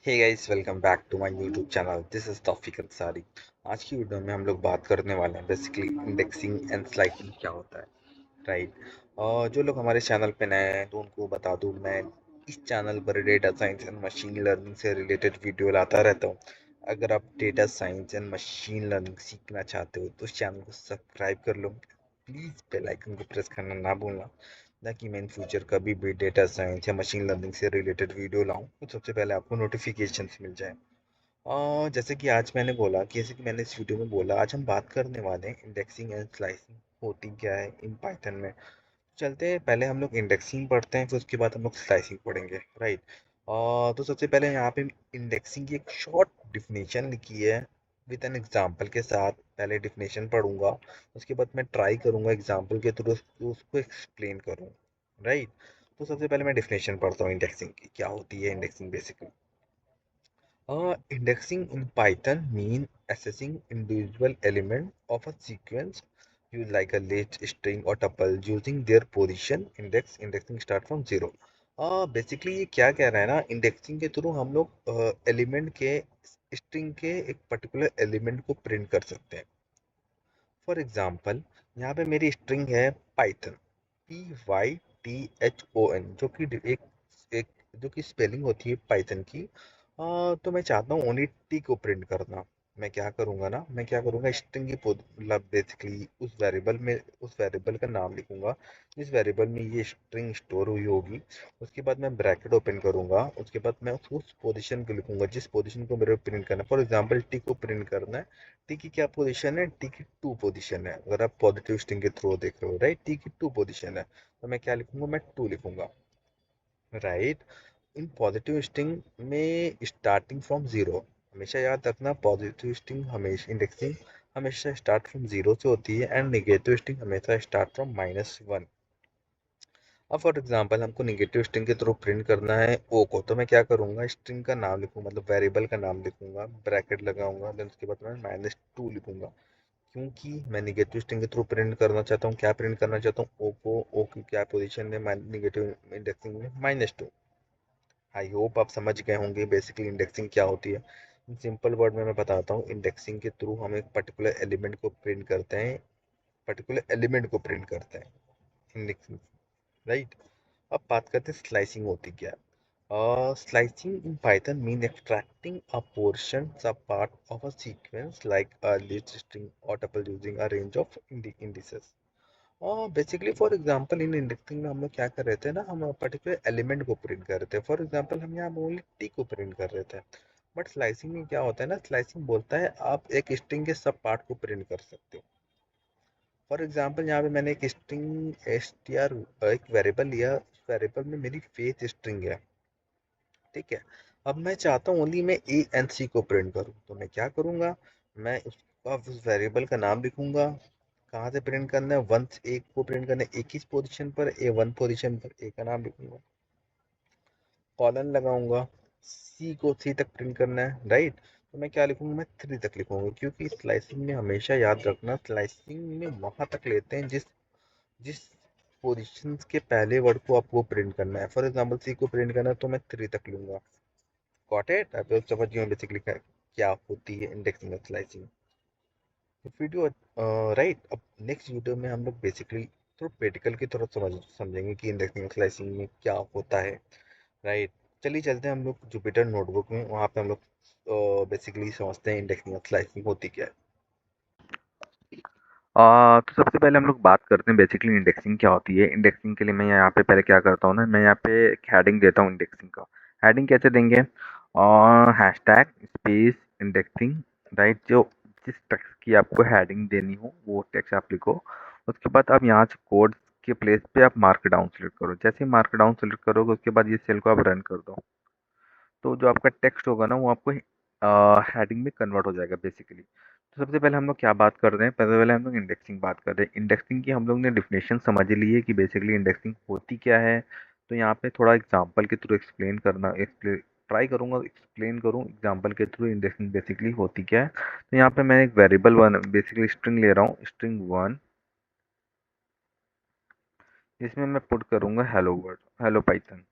Hey guys, welcome back to my YouTube channel. This is Taufiq Ansari. आज की video में हम लोग बात करने वाले हैं बेसिकली इंडेक्सिंग एंड स्लाइसिंग क्या होता है, राइट। और जो लोग हमारे चैनल पे नए हैं तो उनको बता दूं, मैं इस चैनल पर data science and machine learning से रिलेटेड वीडियो लाता रहता हूँ। अगर आप data science and machine learning सीखना चाहते हो तो इस चैनल को सब्सक्राइब कर लो। प्लीज़ बेल आइकन को प्रेस करना ना भूलना, ताकि मैं इन फ्यूचर कभी भी डेटा साइंस या मशीन लर्निंग से रिलेटेड वीडियो लाऊं तो सबसे पहले आपको नोटिफिकेशन मिल जाए। जैसे कि आज मैंने बोला कि जैसे कि मैंने इस वीडियो में बोला, आज हम बात करने वाले हैं इंडेक्सिंग एंड स्लाइसिंग होती क्या है इन पाइथन में। चलते हैं, पहले हम लोग इंडेक्सिंग पढ़ते हैं, फिर उसके बाद हम लोग स्लाइसिंग पढ़ेंगे, राइट। तो सबसे पहले यहाँ पे इंडेक्सिंग की एक शॉर्ट डिफिनेशन लिखी है विद एन एग्जांपल के साथ। पहले डिफिनेशन पढ़ूंगा, उसके बाद मैं ट्राई करूंगा एग्जांपल के थ्रू उसको एक्सप्लेन करूँ, राइट। तो सबसे पहले मैं डिफिनेशन पढ़ता हूँ इंडेक्सिंग की, क्या होती है indexing basically. Indexing in Python mean assessing individual element of a sequence, use like a list, string or tuple using their position index. Indexing start from zero. Basically ये क्या कह रहा है ना, इंडेक्सिंग के थ्रू हम लोग एलिमेंट के स्ट्रिंग के एक पर्टिकुलर एलिमेंट को प्रिंट कर सकते हैं। फॉर एग्जाम्पल, यहाँ पे मेरी स्ट्रिंग है पाइथन, PYTHON, जो कि एक जो कि स्पेलिंग होती है पाइथन की। तो मैं चाहता हूँ ओनली टी को प्रिंट करना। मैं क्या करूँगा, स्ट्रिंग की मतलब बेसिकली उस वेरिएबल का नाम लिखूंगा जिस वेरिएबल में ये स्ट्रिंग स्टोर हुई होगी। उसके बाद मैं ब्रैकेट ओपन करूंगा, उसके बाद मैं उस पोजीशन को लिखूंगा जिस पोजीशन को मेरे को प्रिंट करना है। फॉर एग्जाम्पल, टी को प्रिंट करना है। टी की क्या पोजीशन है, टी की टू पोजीशन है। अगर आप पॉजिटिव स्ट्रिंग के थ्रू देख रहे हो, राइट, टी की टू पोजीशन है, तो मैं क्या लिखूंगा, मैं टू लिखूंगा, राइट। इन पॉजिटिव स्ट्रिंग में स्टार्टिंग फ्रॉम जीरो, हमेशा याद रखना, पॉजिटिव स्ट्रिंग हमेशा इंडेक्सिंग हमेशा स्टार्ट फ्रॉम जीरो से होती है एंड नेगेटिव स्ट्रिंग हमेशा स्टार्ट फ्रॉम -1। अब फॉर एग्जांपल हमको नेगेटिव स्ट्रिंग के थ्रू प्रिंट करना है ओ को, तो मैं क्या करूंगा, स्ट्रिंग का नाम लिखूंगा, मतलब वेरिएबल का नाम लिखूंगा, ब्रैकेट लगाऊंगा, देन उसके बाद मैं -2 लिखूंगा, क्योंकि मैं नेगेटिव स्ट्रिंग के थ्रू प्रिंट करना चाहता हूँ। क्या प्रिंट करना चाहता हूँ, ओ को। ओ की क्या पोजीशन है नेगेटिव इंडेक्सिंग में, -2। आई होप आप समझ गए होंगे बेसिकली इंडेक्सिंग क्या होती है। इन सिंपल वर्ड में मैं बताता हूँ, इंडेक्सिंग के थ्रू हम एक पर्टिकुलर एलिमेंट को प्रिंट करते हैं, इंडेक्सिंग, राइट। अब बात करते हैं स्लाइसिंग होती क्या है। Slicing in Python means extracting a portion, a part of a sequence like a list, string, or tuple using a range of indices. और basically for example in indexing में हम लोग क्या कर रहे थे ना, हम पर्टिकुलर एलिमेंट को प्रिंट कर रहे थे। फॉर एग्जांपल हम यहाँ ओनली टी को प्रिंट कर रहे थे। बट स्लाइसिंग में क्या होता है ना, स्लाइसिंग बोलता है आप एक स्ट्रिंग के सब पार्ट को प्रिंट कर सकते हो। फॉर एग्जांपल यहाँ पे मैंने एक स्ट्रिंग str एक वेरिएबल लिया, उस वेरिएबल में मेरी फेस स्ट्रिंग है, ठीक है। अब मैं चाहता हूँ ओनली मैं ए एंड सी को प्रिंट करूँ, तो मैं क्या करूँगा, मैं उस वेरिएबल का नाम लिखूंगा। कहाँ से प्रिंट करना है, वन ए को प्रिंट करना है, ए की पोजीशन पर, ए वन पोजीशन पर ए का नाम लिखूंगा, कॉलन लगाऊंगा। सी को थ्री तक प्रिंट करना है, राइट। तो मैं क्या लिखूंगा, मैं थ्री तक लिखूंगा, क्योंकि स्लाइसिंग में हमेशा याद रखना, स्लाइसिंग में वहां तक लेते हैं जिस जिस पोजीशन के पहले वर्ड को आपको प्रिंट करना है। फॉर एग्जाम्पल, सी को प्रिंट करना है तो मैं थ्री तक लूंगा। गॉट इट, आप लोग समझ गए बेसिकली क्या होती है इंडेक्सिंग और स्लाइसिंग। Video, right. अब नेक्स्ट वीडियो में हम लोग बेसिकली थोड़ा प्रैक्टिकल की तरफ समझेंगे कि इंडेक्सिंग और स्लाइसिंग में क्या होता है, राइट। चलिए चलते हैं हम लोग जुपिटर नोटबुक में, वहाँ पे हम लोग बेसिकली समझते हैं इंडेक्सिंग और स्लाइसिंग होती क्या है। तो सबसे पहले हम लोग बात करते हैं बेसिकली इंडेक्सिंग क्या होती है। इंडेक्सिंग के लिए मैं यहाँ पे पहले क्या करता हूँ ना, मैं यहाँ पे एक हेडिंग देता हूँ इंडेक्सिंग का। हेडिंग कैसे देंगे, और हैशटैग स्पेस इंडेक्सिंग, राइट। जो जिस टेक्स्ट की आपको हेडिंग देनी हो वो टेक्स्ट आप लिखो। उसके बाद आप यहाँ से कोड के प्लेस पे आप मार्क डाउन सेलेक्ट करो। जैसे ही मार्क डाउन सेलेक्ट करोगे उसके बाद ये सेल को आप रन कर दो, तो जो आपका टेक्स्ट होगा ना वो आपको हेडिंग में कन्वर्ट हो जाएगा बेसिकली। तो सबसे पहले हम लोग क्या बात कर रहे हैं, पहले पहले हम लोग इंडेक्सिंग बात कर रहे हैं। इंडेक्सिंग की हम लोग ने डिफिनेशन समझ ली है कि बेसिकली इंडेक्सिंग होती क्या है। तो यहाँ पे थोड़ा एग्जांपल के थ्रू एक्सप्लेन करना, ट्राई करूंगा एक्सप्लेन करूँ एग्जांपल के थ्रू इंडेक्सिंग बेसिकली होती क्या है। तो यहाँ पे मैं एक वेरिएबल वन बेसिकली स्ट्रिंग ले रहा हूँ, स्ट्रिंग वन, जिसमें मैं पुट करूंगा hello world, hello Python.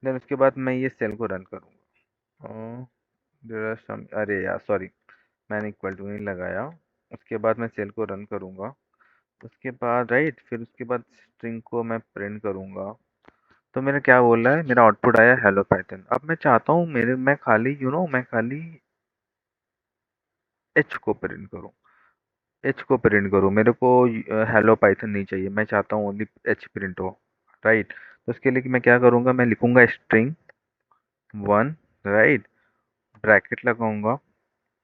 Then उसके बाद मैं ये सेल को रन करूँगा। अरे यार सॉरी, मैंने इक्वल टू नहीं लगाया। उसके बाद मैं सेल को रन करूँगा। उसके बाद राइट, फिर उसके बाद स्ट्रिंग को मैं प्रिंट करूँगा। तो मेरा क्या बोल रहा है, मेरा आउटपुट आया हेलो पाइथन। अब मैं चाहता हूँ मैं खाली मैं खाली एच को प्रिंट करूँ। एच को प्रिंट करूँ, मेरे को हेलो पाइथन नहीं चाहिए, मैं चाहता हूँ ओनली एच प्रिंट हो। राइट, तो उसके लिए मैं क्या करूँगा, मैं लिखूंगा स्ट्रिंग वन, राइट, ब्रैकेट लगाऊंगा।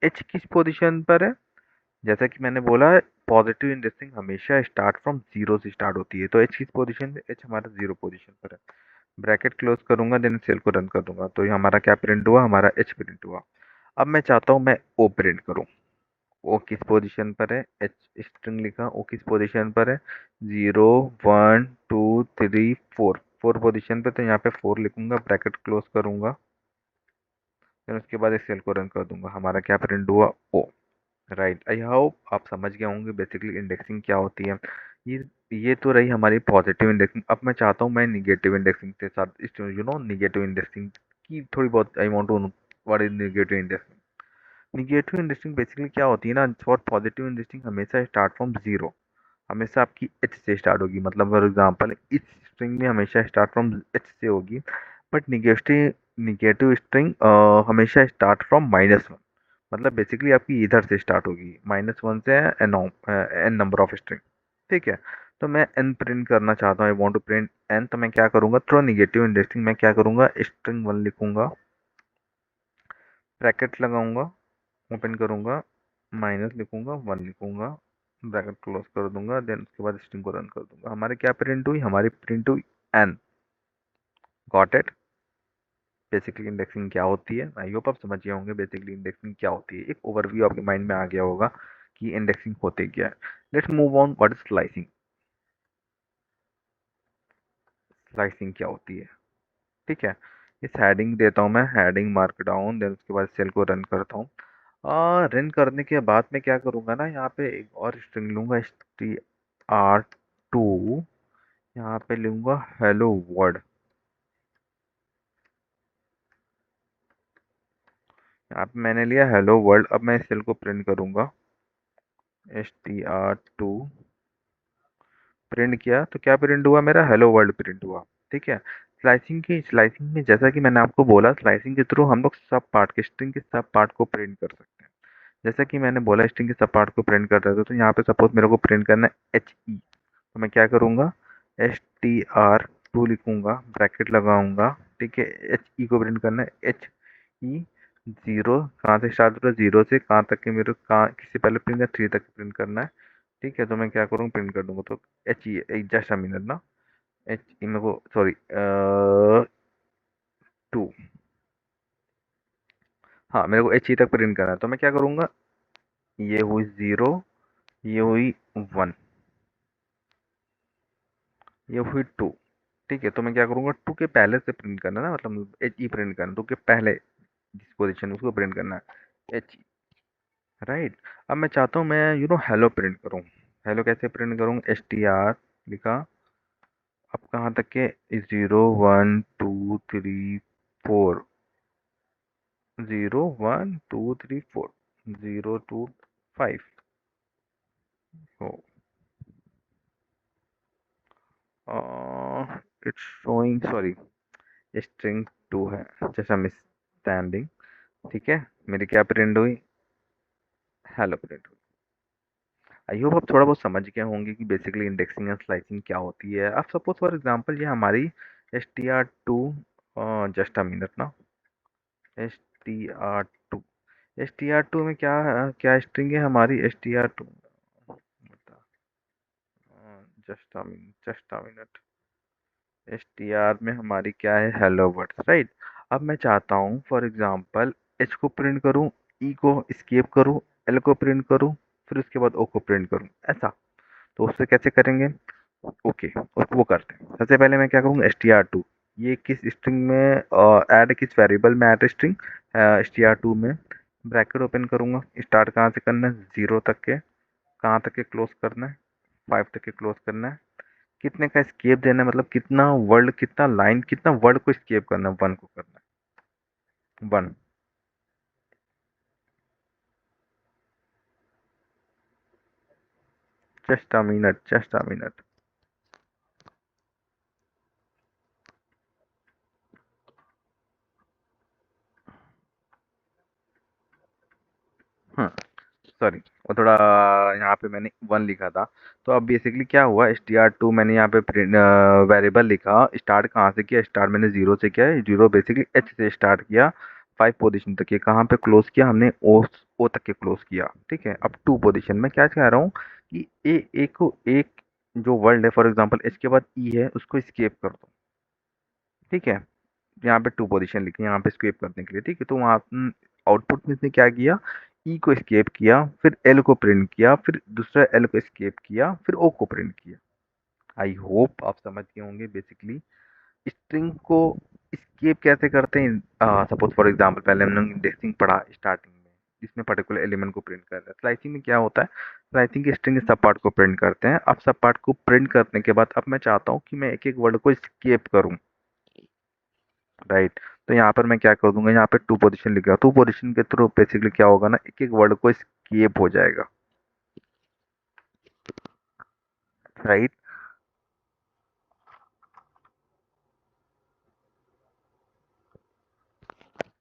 एच किस पोजीशन पर है, जैसा कि मैंने बोला, पॉजिटिव इंडेक्सिंग हमेशा स्टार्ट फ्रॉम जीरो से स्टार्ट होती है। तो एच किस पोजीशन पे, एच हमारा जीरो पोजीशन पर है। ब्रैकेट क्लोज करूंगा, देन सेल को रन कर दूंगा। तो ये हमारा क्या प्रिंट हुआ, हमारा एच प्रिंट हुआ। अब मैं चाहता हूँ मैं ओ प्रिंट करूँ। ओ किस पोजीशन पर है, एच स्ट्रिंग लिखा, ओ किस पोजीशन पर है, zero, one, two, three, four, four position पे। तो यहाँ पे फोर लिखूंगा, ब्रैकेट क्लोज करूंगा, फिर उसके बाद इस सेल को रन कर दूंगा। हमारा क्या प्रिंट हुआ, ओ। राइट, आई होप आप समझ गए होंगे बेसिकली इंडेक्सिंग क्या होती है। ये ये तो रही हमारी पॉजिटिव इंडेक्सिंग। अब मैं चाहता हूँ मैं निगेटिव इंडेक्सिंग के साथ, निगेटिव इंडेक्सिंग की थोड़ी बहुत I want to know what is negative indexing. Negative indexing basically क्या होती है ना, फॉर पॉजिटिव इंडेक्सिंग हमेशा स्टार्ट फ्रॉम जीरो, हमेशा आपकी एच से स्टार्ट होगी। मतलब फॉर एग्जांपल इस स्ट्रिंग में हमेशा स्टार्ट फ्रॉम एच से होगी। बट निगेटिव निगेटिव स्ट्रिंग हमेशा स्टार्ट फ्रॉम -1। मतलब बेसिकली आपकी इधर से स्टार्ट होगी, -1 से N N number of string. ठीक है, तो मैं एन प्रिंट करना चाहता हूँ, I want to print N. तो मैं क्या करूँगा, थ्रो निगेटिव इंडेक्सिंग, मैं क्या करूँगा, स्ट्रिंग वन लिखूंगा, ब्रैकेट लगाऊंगा, ओपन करूंगा, माइनस लिखूंगा, वन लिखूंगा, ब्रैकेट क्लोज कर दूंगा, देन उसके बाद स्ट्रिंग को रन कर दूंगा। हमारी क्या प्रिंट हुई, हमारी प्रिंट हुई N. Got it. Basically indexing क्या होती है, आई होप आप समझ गए होंगे बेसिकली इंडेक्सिंग क्या होती है। एक ओवरव्यू आपके माइंड में आ गया होगा कि इंडेक्सिंग होते क्या है। Let's move on, what is slicing. Slicing क्या होती है, ठीक है। इस हेडिंग देता हूँ मैं, हेडिंग मार्क डाउन, देन उसके बाद सेल को रन करता हूँ। रन करने के बाद मैं क्या करूँगा ना, यहाँ पे एक और स्ट्रिंग लूँगा, str2। यहाँ पे लूँगा हेलो वर्ल्ड। यहाँ पे मैंने लिया हेलो वर्ल्ड। अब मैं इस सेल को प्रिंट करूँगा, str2 प्रिंट किया। तो क्या प्रिंट हुआ, मेरा हेलो वर्ल्ड प्रिंट हुआ। ठीक है। स्लाइसिंग में जैसा कि मैंने आपको बोला, स्लाइसिंग के थ्रू हम लोग सब पार्ट के, स्ट्रिंग के सब पार्ट को प्रिंट कर सकते हैं। जैसा कि मैंने बोला स्ट्रिंग के सब पार्ट को प्रिंट कर रहे थे, तो यहाँ पे सपोज मेरे को प्रिंट करना है एच ई। तो मैं क्या करूँगा, str2 लिखूंगा, ब्रैकेट लगाऊंगा। ठीक है, एच ई को प्रिंट करना है, एच ई जीरो, कहाँ से स्टार्ट होता है, जीरो से कहाँ तक के, मेरे कहाँ किससे पहले प्रिंट है, थ्री तक प्रिंट करना है। ठीक है, तो मैं क्या करूँगा, प्रिंट कर दूंगा। तो H E, just a minute ना, एच ई मेरे को सॉरी, टू, हाँ मेरे को एच ई तक प्रिंट करना है। तो मैं क्या करूँगा, ये हुई जीरो, ये हुई वन, ये हुई टू। ठीक है, तो मैं क्या करूँगा, टू के पहले से प्रिंट करना है ना, मतलब एच ई प्रिंट करना, टू के पहले जिस पोजीशन उसको प्रिंट करना है, एच ई। राइट, अब मैं चाहता हूँ मैं हेलो प्रिंट करूँ। हेलो कैसे प्रिंट करूँ, एस टी आर लिखा, अब कहाँ तक के, zero, one, two, three, four, zero, one, two, three, four, zero, two, five. हो, it's showing, sorry, string two है, जैसा मिस स्टैंडिंग। ठीक है, मेरी क्या प्रिंट हुई, हेलो प्रिंट हुई। आई होप आप थोड़ा बहुत समझ गए होंगे कि बेसिकली इंडेक्सिंग एंड स्लाइसिंग क्या होती है। अब सपोज फॉर एग्जांपल ये हमारी str2, जस्ट अ मिनट ना, str2, str2 में क्या क्या स्ट्रिंग है हमारी, str2, just a minute, str में हमारी क्या है, हेलो वर्ड, राइट। अब मैं चाहता हूँ फॉर एग्जांपल h को प्रिंट करूँ, e को स्केप करूँ, l को प्रिंट करूँ, फिर उसके बाद o को प्रिंट करूँ, ऐसा। तो उससे कैसे करेंगे, ओके, वो करते हैं। सबसे पहले मैं क्या करूँगा, str2, ये किस स्ट्रिंग में ऐड, किस वेरिएबल में ऐड, स्ट्रिंग str2 में। ब्रैकेट ओपन करूँगा, स्टार्ट कहाँ से करना है, जीरो तक के, कहाँ तक के क्लोज करना है, फाइव तक के क्लोज करना है। कितने का स्केप देना है, मतलब कितना वर्ड, कितना लाइन, कितना वर्ड को स्केप करना है, वन को करना है, one. Just a minute, just a minute. Sorry, वो थोड़ा यहाँ पे मैंने वन लिखा था। तो अब बेसिकली क्या हुआ, एस टी आर टू मैंने यहाँ पे वेरिएबल लिखा, स्टार्ट कहाँ से किया, स्टार्ट मैंने जीरो से किया, जीरो बेसिकली एच से स्टार्ट किया, फाइव पोजीशन तक किया, कहाँ पे क्लोज किया हमने, ओ तक के क्लोज किया। ठीक है, अब टू पोजीशन में क्या कह रहा हूँ कि एक को एक जो वर्ड है, फॉर एग्जाम्पल एच के बाद ई है, उसको स्केप कर दो। ठीक है, यहाँ पे टू पोजीशन लिखी है यहाँ पे स्केप करने के लिए। ठीक है, तो वहाँ आउटपुट में इसने क्या किया, ई को स्केप किया, फिर एल को प्रिंट किया, फिर दूसरा एल को स्केप किया, फिर ओ को प्रिंट किया। आई होप आप समझ गए होंगे बेसिकली स्ट्रिंग को स्केप कैसे करते हैं। सपोज फॉर एग्जांपल पहले हमने इंडेक्सिंग पढ़ा स्टार्टिंग में, इसमें पर्टिकुलर एलिमेंट को प्रिंट करता है। स्लाइसिंग में क्या होता है, स्लाइसिंग की स्ट्रिंग सब पार्ट को प्रिंट करते हैं। अब सब पार्ट को प्रिंट करने के बाद अब मैं चाहता हूँ कि मैं एक एक वर्ड को स्केप करूँ, राइट। तो यहाँ पर मैं क्या कर दूंगा, यहाँ पे टू पोजीशन लिखा, टू पोजीशन के थ्रू बेसिकली क्या होगा ना, एक एक वर्ड को स्केप हो जाएगा, राइट।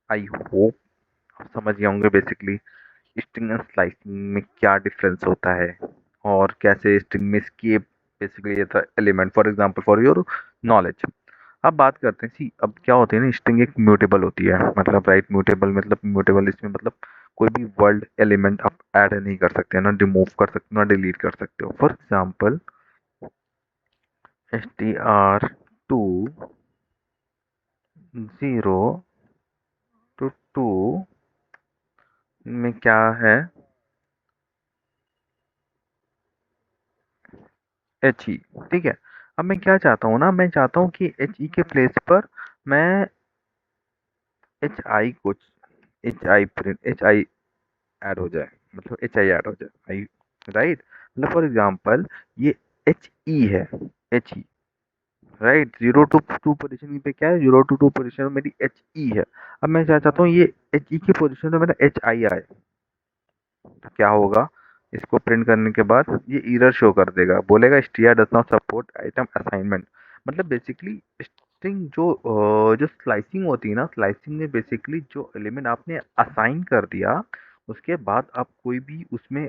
आई होप आप समझ गए होंगे बेसिकली स्ट्रिंग एंड स्लाइसिंग में क्या डिफरेंस होता है, और कैसे स्ट्रिंग में स्केप बेसिकली ये था element, for example for your knowledge. अब बात करते हैं, सी अब क्या होती है ना, स्ट्रिंग एक म्यूटेबल होती है, मतलब राइट, म्यूटेबल मतलब म्यूटेबल इसमें मतलब कोई भी वर्ड एलिमेंट आप ऐड नहीं कर सकते, ना रिमूव कर सकते हो, ना डिलीट कर सकते हो। For example str2 zero two two में क्या है, एच ई। ठीक है, अब मैं क्या चाहता हूँ ना, मैं चाहता हूँ कि एच ई के प्लेस पर मैं एच आई को, H I print, H I add हो जाए, मतलब एच आई ऐड हो जाए, आई, राइट। मतलब फॉर एग्जाम्पल ये एच ई है, H E, right, zero two two position पे क्या है, जीरो टू टू पोजिशन में मेरी एच ई है। अब मैं क्या चाहता हूँ ये एच ई की पोजिशन में मेरा एच आई आए, तो क्या होगा, इसको प्रिंट करने के बाद ये एरर शो कर देगा, बोलेगा str does not support item assignment. मतलब बेसिकली स्ट्रिंग जो स्लाइसिंग होती है ना, स्लाइसिंग में बेसिकली जो एलिमेंट आपने असाइन कर दिया, उसके बाद आप कोई भी उसमें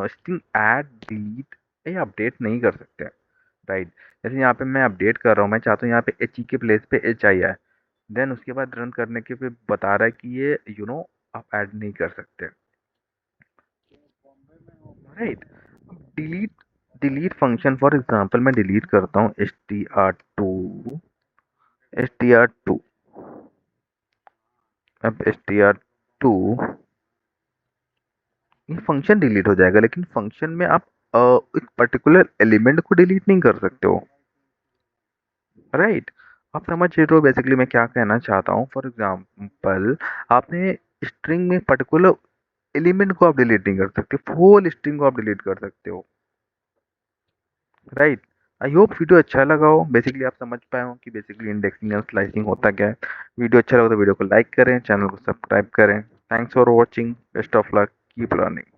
स्ट्रिंग ऐड, डिलीट या अपडेट नहीं कर सकते, राइट। जैसे यहाँ पे मैं अपडेट कर रहा हूँ, मैं चाहता हूँ यहाँ पे एच ई के प्लेस पे एच आई आए, देन उसके बाद रन करने के पे बता रहा है कि ये आप ऐड नहीं कर सकते, right. Delete, delete function for example मैं डिलीट करता हूँ str2, str2, अब str2 ये फंक्शन डिलीट हो जाएगा, लेकिन फंक्शन में आप एक पर्टिकुलर एलिमेंट को डिलीट नहीं कर सकते हो, राइट। आप समझ रहे हो बेसिकली मैं क्या कहना चाहता हूँ। फॉर एग्जांपल आपने स्ट्रिंग में पर्टिकुलर एलिमेंट को आप डिलीट नहीं कर सकते, होल स्ट्रिंग को आप डिलीट कर सकते हो, राइट। आई होप वीडियो अच्छा लगा हो, बेसिकली आप समझ पाए हो कि बेसिकली इंडेक्सिंग एंड स्लाइसिंग होता क्या है। वीडियो अच्छा लगा तो वीडियो को लाइक करें, चैनल को सब्सक्राइब करें। Thanks for watching, best of luck, keep learning.